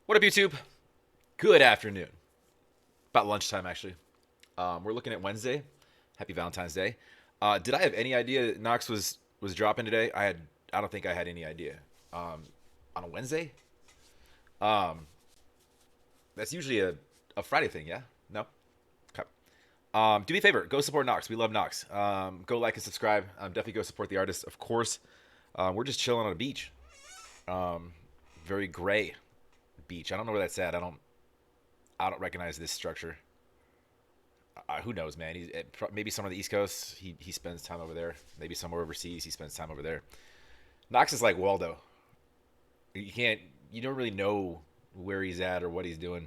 What up, YouTube? Good afternoon. About lunchtime, actually. We're looking at Wednesday. Happy Valentine's Day. Did I have any idea that Knox was dropping today? I don't think I had any idea. On a Wednesday? Um, that's usually a Friday thing, yeah? No? Okay. Do me a favor. Go support Knox. We love Knox. Go like and subscribe. Definitely go support the artist, of course. We're just chilling on a beach. Very gray beach. I don't know where that's at. I don't recognize this structure. Who knows, man? Maybe somewhere on the East Coast. He spends time over there. Maybe somewhere overseas. He spends time over there. Knox is like Waldo. You don't really know where he's at or what he's doing.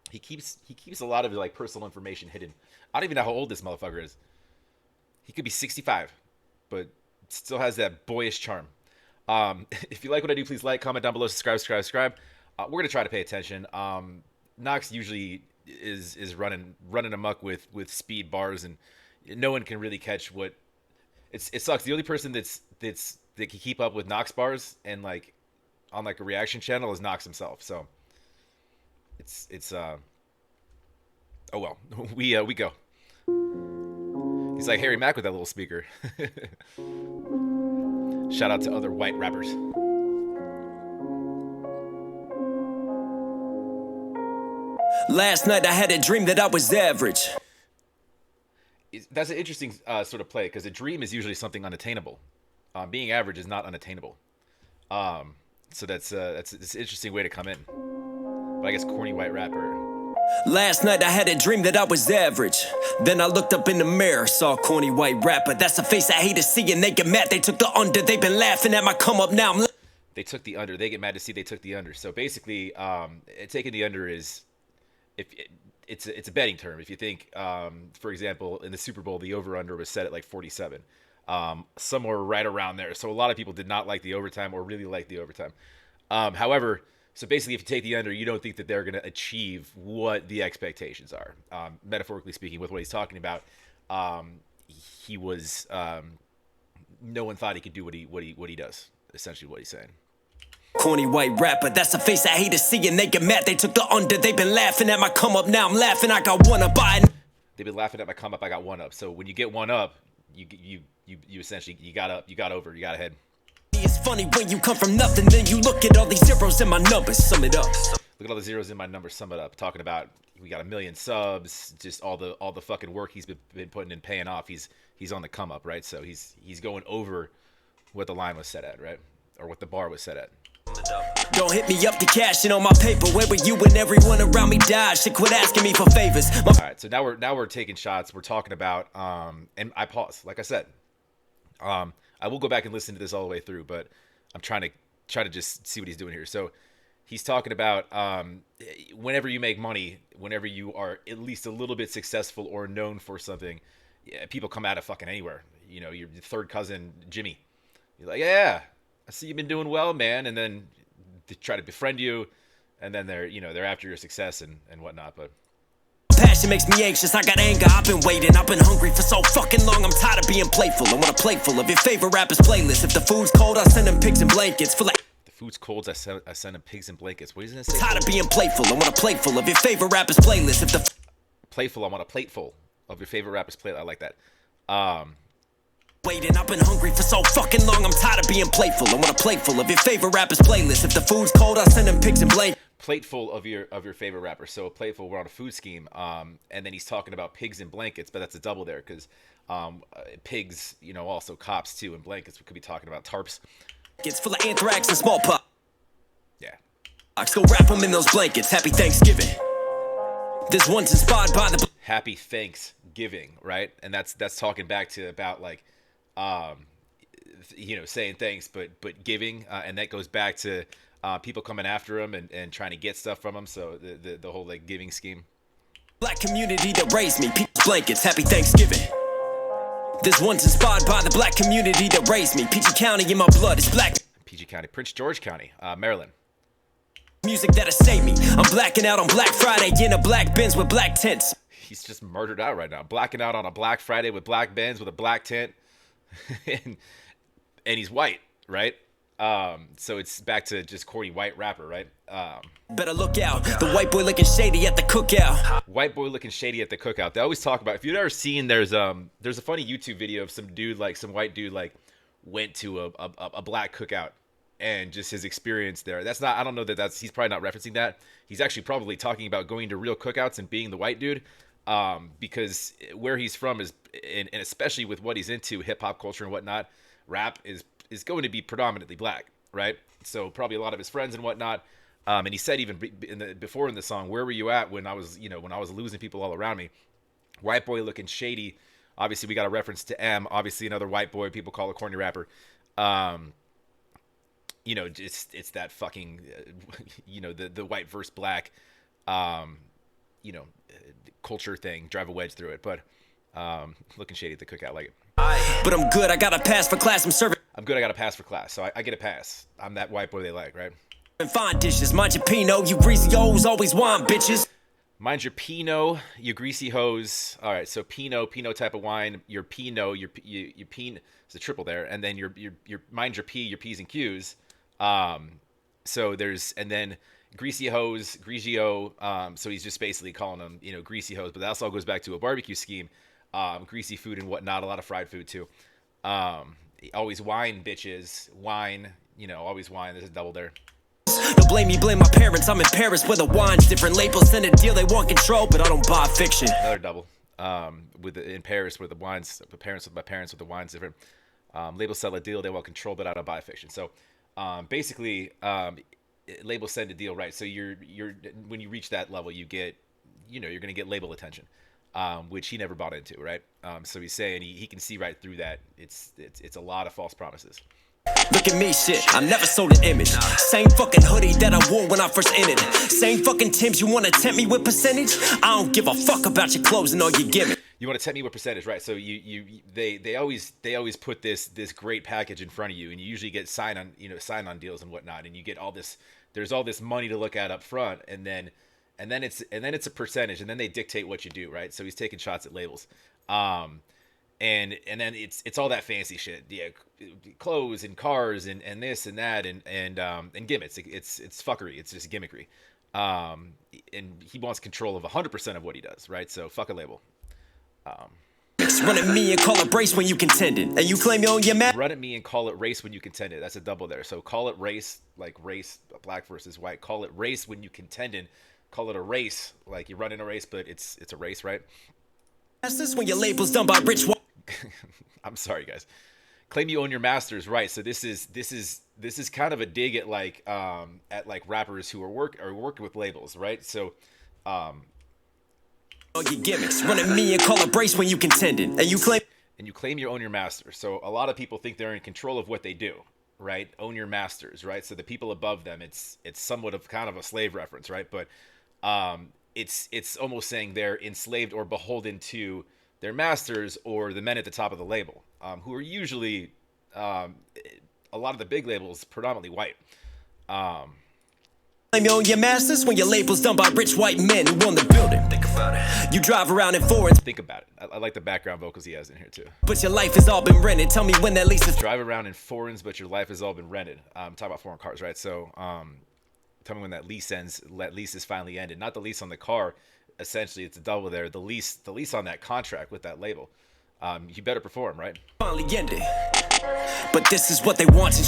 He keeps a lot of like personal information hidden. I don't even know how old this motherfucker is. He could be 65, but still has that boyish charm. If you like what I do, please like, comment down below, subscribe. We're gonna try to pay attention. Knox usually is running amok with speed bars, and no one can really catch what. It sucks. The only person that can keep up with Knox bars and like on like a reaction channel is Knox himself. So it's oh well, we go. He's like Harry Mack with that little speaker. Shout out to other white rappers. Last night I had a dream that I was average. That's an interesting sort of play because a dream is usually something unattainable. Being average is not unattainable. So that's an interesting way to come in. But I guess corny white rapper. Last night I had a dream that I was average. Then I looked up in the mirror, saw a corny white rapper. That's a face I hate to see, and they get mad. They took the under. They've been laughing at my come up. Now I'm. They took the under. They get mad to see they took the under. So basically, taking the under is if it's a betting term. If you think, for example, in the Super Bowl, the over/under was set at like 47, somewhere right around there. So a lot of people did not like the overtime or really like the overtime. However, so basically, if you take the under, you don't think that they're going to achieve what the expectations are. Metaphorically speaking, with what he's talking about, he was no one thought he could do what he does. Essentially, what he's saying. Corny white rapper, that's a face I hate to see, and they get mad. They took the under. They've been laughing at my come up. Now I'm laughing. I got one up. They've been laughing at my come up. I got one up. So when you get one up, you essentially you got up, you got over, you got ahead. It's funny when you come from nothing, then you look at all these zeros in my numbers, sum it up. Look at all the zeros in my numbers, sum it up. Talking about we got 1 million subs, just all the fucking work he's been putting in paying off. He's on the come up, right? So he's going over what the line was set at, right? Or what the bar was set at. Don't hit me up to cash in on my paper. Where were you when everyone around me died? Should quit asking me for favors. All right, so now we're taking shots. We're talking about and I pause. Like I said, I will go back and listen to this all the way through, but I'm trying to just see what he's doing here. So he's talking about whenever you make money, whenever you are at least a little bit successful or known for something, yeah, people come out of fucking anywhere. You know, your third cousin Jimmy. You're like, yeah, I see you've been doing well, man, and then they try to befriend you, and then they're after your success and whatnot, but. Passion makes me anxious, I got anger, I've been waiting, I've been hungry for so fucking long, I'm tired of being playful. I want a plate full of your favorite rapper's playlist. If the food's cold, I'll send them pigs and blankets. Full of the food's cold, I send them pigs and blankets. What is it say? Tired of being playful, I want a plate full of your favorite rapper's playlist. If the playful, I want a plate full of your favorite rapper's playlist. I like that. Waiting, I've been hungry for so fucking long, I'm tired of being playful. I want a plate full of your favorite rapper's playlist. If the food's cold, I'll send them pigs and blankets. Plateful of your favorite rapper. So a plateful, we're on a food scheme, and then he's talking about pigs and blankets, but that's a double there because pigs, also cops too, and blankets. We could be talking about tarps. It's full of anthrax and smallpox. Yeah. I go wrap them in those blankets. Happy Thanksgiving. This one's inspired by the Happy Thanksgiving, right? And that's talking back to about like, saying thanks, but giving, and that goes back to. People coming after him and trying to get stuff from him. So the whole like giving scheme. Black community that raised me. Peach blankets. Happy Thanksgiving. This one's inspired by the black community that raised me. PG County in my blood. It's black. PG County, Prince George County, Maryland. Music that'll save me. I'm blacking out on Black Friday in a black Benz with black tents. He's just murdered out right now. Blacking out on a Black Friday with black Benz with a black tent, and he's white, right? So it's back to just corny white rapper, right? Better look out, the white boy looking shady at the cookout. White boy looking shady at the cookout. They always talk about. If you've ever seen, there's a funny YouTube video of some dude, like some white dude, like went to a black cookout and just his experience there. That's not. I don't know that's. He's probably not referencing that. He's actually probably talking about going to real cookouts and being the white dude, because where he's from is, and especially with what he's into, hip hop culture and whatnot, rap is going to be predominantly black, right? So probably a lot of his friends and whatnot. And he said even before in the song, where were you at when I was losing people all around me? White boy looking shady. Obviously, we got a reference to M. Obviously, another white boy. People call a corny rapper. It's that fucking, the white versus black, culture thing. Drive a wedge through it. But looking shady at the cookout, like it. But I'm good, I got a pass for class, I'm serving I got a pass for class, so I get a pass. I'm that white boy they like, right? fine dishes. Mind your Pinot, you greasy hoes always want bitches. Mind your Pinot, you greasy hose. All right, so Pinot type of wine. Your Pinot, your Pinot, it's a triple there, and then your mind your P, your P's and Q's. So there's, and then greasy hose, Grigio. So he's just basically calling them, greasy hose. But that also goes back to a barbecue scheme, greasy food and whatnot. A lot of fried food too. Always wine, bitches, wine. Always wine. There's a double there. Don't blame me, blame my parents. I'm in Paris where the wine's different. Labels send a deal, they want control, but I don't buy fiction. Another double. In Paris where the wine's, my parents with the wine's different. Labels sell a deal, they want control, but I don't buy fiction. So basically, labels send a deal, right? So you're when you reach that level, you get, you're gonna get label attention, which he never bought into, right? So he's saying he can see right through that. It's a lot of false promises. Look at me, shit, I never sold an image. Same fucking hoodie that I wore when I first entered. Same fucking Timbs, you wanna tempt me with percentage? I don't give a fuck about your clothes and all you gimmicks. You want to tempt me with percentage, right? So they always put this great package in front of you, and you usually get sign on deals and whatnot, and you get all this. There's all this money to look at up front, and then it's a percentage, and then they dictate what you do, right? So he's taking shots at labels. And then it's all that fancy shit, yeah, clothes and cars and this and that and gimmicks. It's fuckery. It's just gimmickry. And he wants control of 100% of what he does, right? So fuck a label. Run at me and call it race when you contended, and you claim you own your man. Run at me and call it race when you contended. That's a double there. So call it race, like race, black versus white. Call it race when you contended. Call it a race, like you're running a race, but it's a race, right? That's this when your label's done by rich. I'm sorry, guys. Claim you own your masters, right? So this is kind of a dig at like rappers who are working with labels, right? So all your gimmicks. Run at me and call it race when you contended, and you claim you own your masters. So a lot of people think they're in control of what they do, right? Own your masters, right? So the people above them, it's somewhat of kind of a slave reference, right? But it's almost saying they're enslaved or beholden to their masters or the men at the top of the label, who are usually a lot of the big labels predominantly white. Claim you own your masters when your label's done by rich white men who own the building. Think about it. You drive around in foreigns. Think about it. I like the background vocals he has in here too. But your life has all been rented. Tell me when that lease is. Drive around in foreigns, but your life has all been rented. Talk about foreign cars, right? So tell me when that lease ends. That lease is finally ended. Not the lease on the car. Essentially, it's a double there. The lease on that contract with that label. You better perform, right? Finally ended. But this is what they want.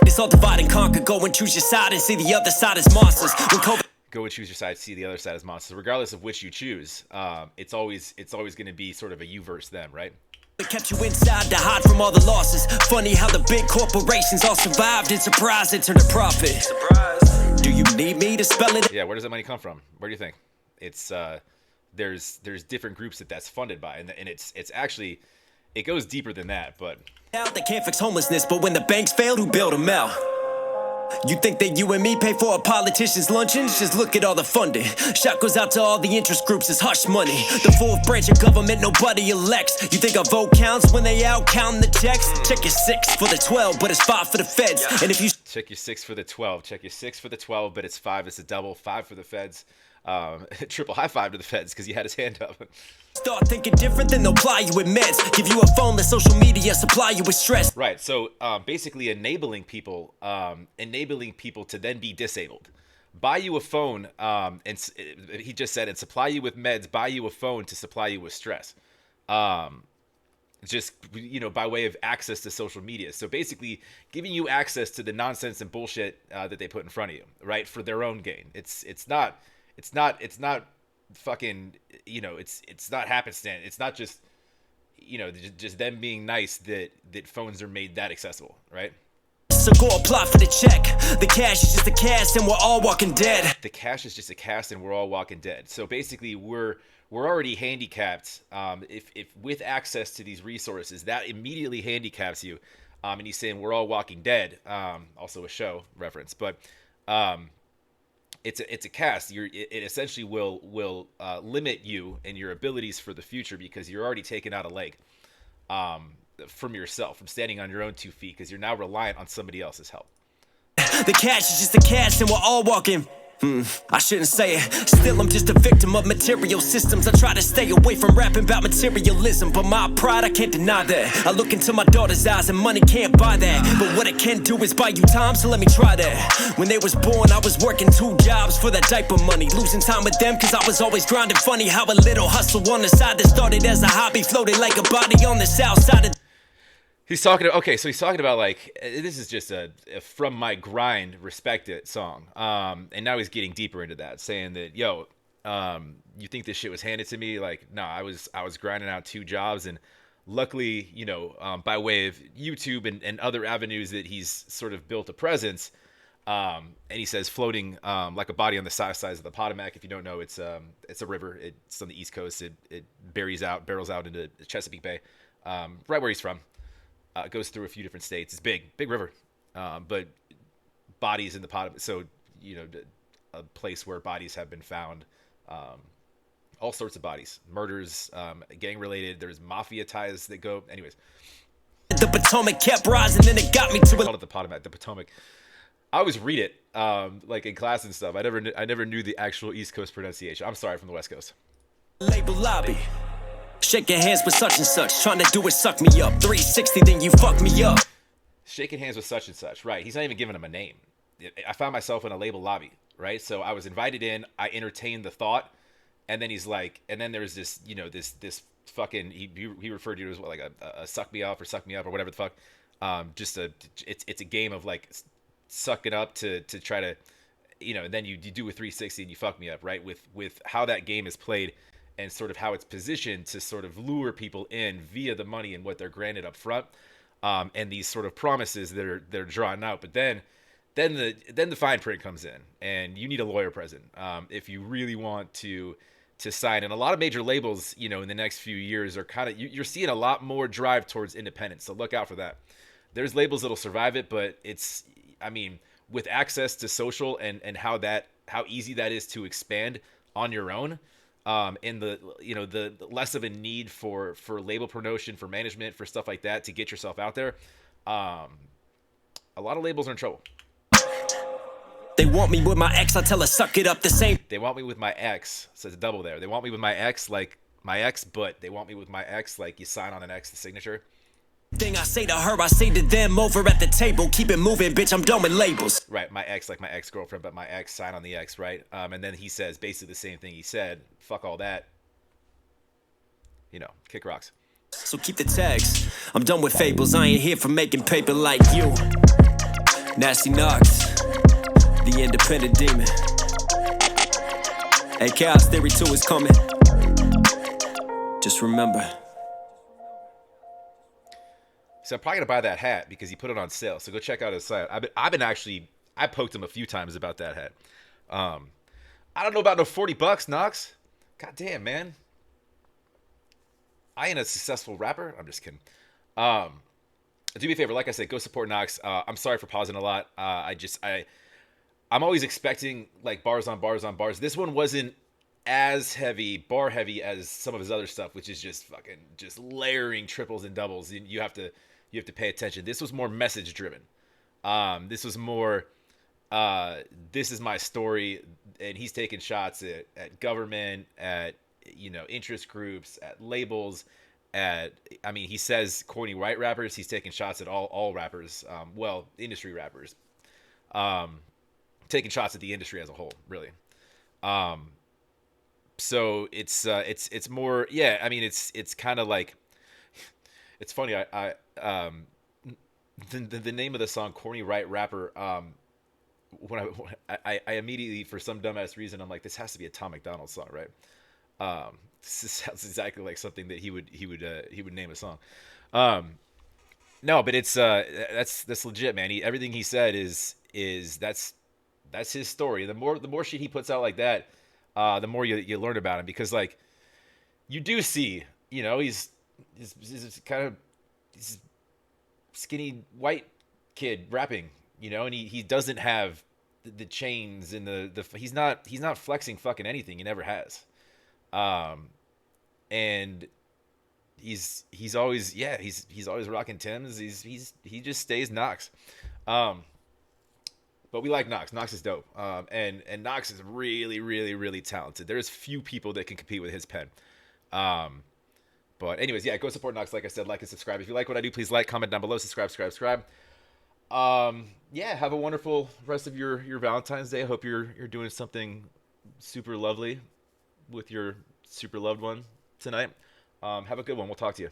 It's all divide and conquer. Go and choose your side and see the other side as monsters. When COVID. Go and choose your side. See the other side as monsters. Regardless of which you choose, it's always going to be sort of a you versus them, right? It kept you inside to hide from all the losses. Funny how the big corporations all survived and surprised into the profit. Surprise. Do you need me to spell it? Yeah, where does that money come from? Where do you think? It's there's different groups that's funded by, and it's actually, it goes deeper than that. But they can't fix homelessness, but when the banks failed, who bailed them out? You think that you and me pay for a politician's luncheons? Just look at all the funding. Shout goes out to all the interest groups, it's hush money. The fourth branch of government nobody elects. You think a vote counts when they out counting the checks? Check your 6 for the 12, but it's 5 for the feds. And if you check your 6 for the 12, check your 6 for the 12, but it's 5. It's a double. 5 for the feds. Triple high five to the feds because he had his hand up. Start thinking different, then they'll ply you with meds. Give you a phone, let social media supply you with stress. Right. So basically enabling people to then be disabled. Buy you a phone, he just said, and supply you with meds. Buy you a phone to supply you with stress. Just, by way of access to social media. So basically giving you access to the nonsense and bullshit that they put in front of you, right, for their own gain. It's not fucking, it's not happenstance. It's not just, just them being nice that phones are made that accessible, right? So go apply for the check. The cash is just a cast and we're all walking dead. The cash is just a cast and we're all walking dead. So basically we're already handicapped. If with access to these resources, that immediately handicaps you. And he's saying we're all walking dead. Also a show reference, but it's a cast. It essentially will limit you and your abilities for the future because you're already taking out a leg from yourself, from standing on your own 2 feet, because you're now reliant on somebody else's help. The cash is just a cast and we're all walking. I shouldn't say it. Still, I'm just a victim of material systems. I try to stay away from rapping about materialism, but my pride, I can't deny that. I look into my daughter's eyes and money can't buy that. But what it can do is buy you time, so let me try that. When they was born, I was working 2 jobs for that diaper money. Losing time with them, cause I was always grinding funny. How a little hustle on the side that started as a hobby floated like a body on the south side of... He's talking about like, this is just a from my grind, respect it song. And now he's getting deeper into that, saying that, you think this shit was handed to me? Like, no, I was grinding out 2 jobs, and luckily, by way of YouTube and other avenues that he's sort of built a presence. And he says floating like a body on the south side of the Potomac. If you don't know, it's a river. It's on the East Coast. It barrels out into Chesapeake Bay, right where he's from. It goes through a few different states. It's big river, but bodies in the Potomac. So, a place where bodies have been found, all sorts of bodies, murders, gang related. There's mafia ties that go. Anyways, The Potomac kept rising, then it got me to... I call it the Potomac, the Potomac. I always read it, like in class and stuff. I never knew the actual East Coast pronunciation. I'm sorry, from the West Coast. Label lobby. Shaking hands with such and such. Trying to do it, suck me up. 360, then you fuck me up. Shaking hands with such and such. Right. He's not even giving him a name. I found myself in a label lobby. Right. So I was invited in. I entertained the thought. And then he's like, and then there's this, this fucking, he referred to it as what, like a suck me up or whatever the fuck. It's a game of like sucking up to try to, and then you do a 360 and you fuck me up. Right. With how that game is played. And sort of how it's positioned to sort of lure people in via the money and what they're granted up front, and these sort of promises that they're drawn out. But then the fine print comes in, and you need a lawyer present if you really want to sign. And a lot of major labels, in the next few years are kind of you're seeing a lot more drive towards independence. So look out for that. There's labels that'll survive it, but with access to social and how easy that is to expand on your own. And the less of a need for label promotion, for management, for stuff like that to get yourself out there. A lot of labels are in trouble. They want me with my ex, I tell her suck it up the same. They want me with my ex, so it's a double there. They want me with my ex like my ex, but they want me with my ex like you sign on an ex, the signature. Thing I say to her, I say to them over at the table. Keep it moving, bitch, I'm done with labels. Right, my ex like my ex-girlfriend, but my ex, sign on the ex, right? And then he says basically the same thing he said. Fuck all that. Kick rocks. So keep the tags. I'm done with fables. I ain't here for making paper like you. Nasty Knox, the independent demon. Hey, Chaos Theory 2 is coming. Just remember. So I'm probably gonna buy that hat because he put it on sale. So go check out his site. I poked him a few times about that hat. I don't know about no $40, Knox. God damn, man. I ain't a successful rapper. I'm just kidding. Do me a favor, like I said, go support Knox. I'm sorry for pausing a lot. I'm always expecting like bars on bars on bars. This one wasn't as bar heavy as some of his other stuff, which is just fucking just layering triples and doubles. You have to pay attention. This was more message driven. This was more this is my story. and he's taking shots at government, at interest groups, at labels, at I mean he says corny white rappers. He's taking shots at all rappers. Well, industry rappers. Um, taking shots at the industry as a whole, really. Um, so it's more, yeah. I mean it's kind of like, it's funny. Um the name of the song "Corny Right Rapper." When I immediately, for some dumbass reason, I'm like, this has to be a Tom McDonald song, right? This sounds exactly like something that he would name a song. Um, no, but it's that's legit, man. Everything he said is that's his story. The more shit he puts out like that, the more you learn about him, because like you do see, he's kind of he's skinny white kid rapping, and he doesn't have the chains and the he's not flexing fucking anything. He never has. Um, and he's always, yeah, he's always rocking Timbs. He just stays Knox. Um, but we like Knox. Knox is dope. And Knox is really, really, really talented. There's few people that can compete with his pen. Um, but anyways, yeah, go support Knox. Like I said, like and subscribe. If you like what I do, please like, comment down below, subscribe. Yeah, have a wonderful rest of your Valentine's Day. I hope you're doing something super lovely with your super loved one tonight. Have a good one. We'll talk to you.